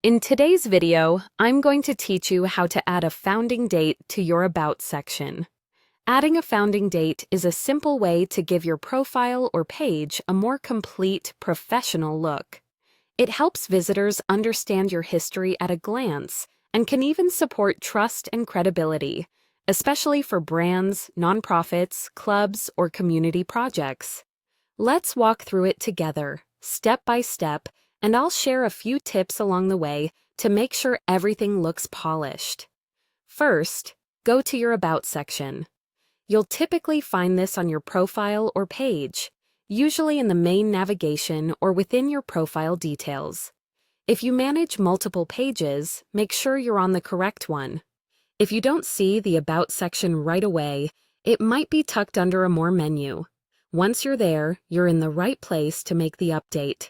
In today's video, I'm going to teach you how to add a founding date to your About section. Adding a founding date is a simple way to give your profile or page a more complete, professional look. It helps visitors understand your history at a glance and can even support trust and credibility, especially for brands, nonprofits, clubs, or community projects. Let's walk through it together, step by step, and I'll share a few tips along the way to make sure everything looks polished. First, go to your About section. You'll typically find this on your profile or page, usually in the main navigation or within your profile details. If you manage multiple pages, make sure you're on the correct one. If you don't see the About section right away, it might be tucked under a More menu. Once you're there, you're in the right place to make the update.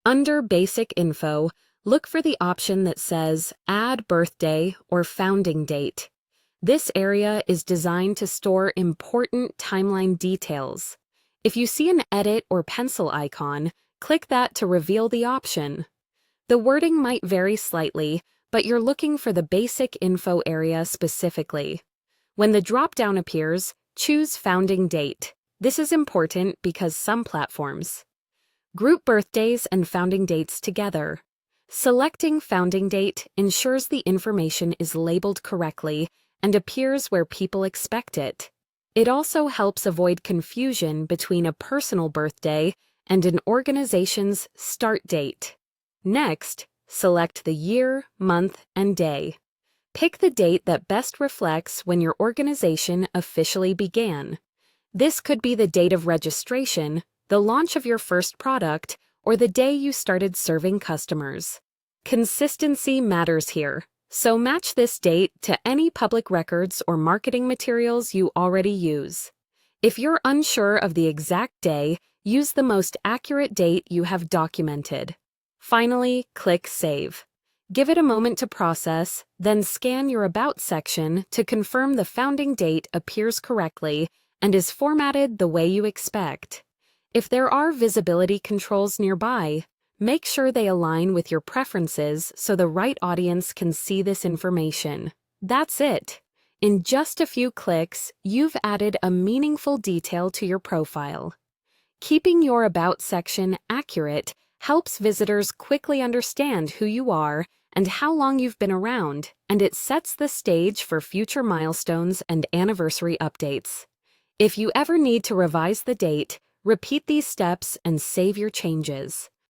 Under Basic Info, look for the option that says Add Birthday or Founding Date. This area is designed to store important timeline details. If you see an edit or pencil icon, click that to reveal the option. The wording might vary slightly, but you're looking for the Basic Info area specifically. When the drop-down appears, choose Founding Date. This is important because some platforms group birthdays and founding dates together. Selecting founding date ensures the information is labeled correctly and appears where people expect it. It also helps avoid confusion between a personal birthday and an organization's start date. Next, select the year, month, and day. Pick the date that best reflects when your organization officially began. This could be the date of registration, the launch of your first product, or the day you started serving customers. Consistency matters here, so match this date to any public records or marketing materials you already use. If you're unsure of the exact day, use the most accurate date you have documented. Finally, click Save. Give it a moment to process, then scan your About section to confirm the founding date appears correctly and is formatted the way you expect. If there are visibility controls nearby, make sure they align with your preferences so the right audience can see this information. That's it. In just a few clicks, you've added a meaningful detail to your profile. Keeping your About section accurate helps visitors quickly understand who you are and how long you've been around, and it sets the stage for future milestones and anniversary updates. If you ever need to revise the date, repeat these steps and save your changes.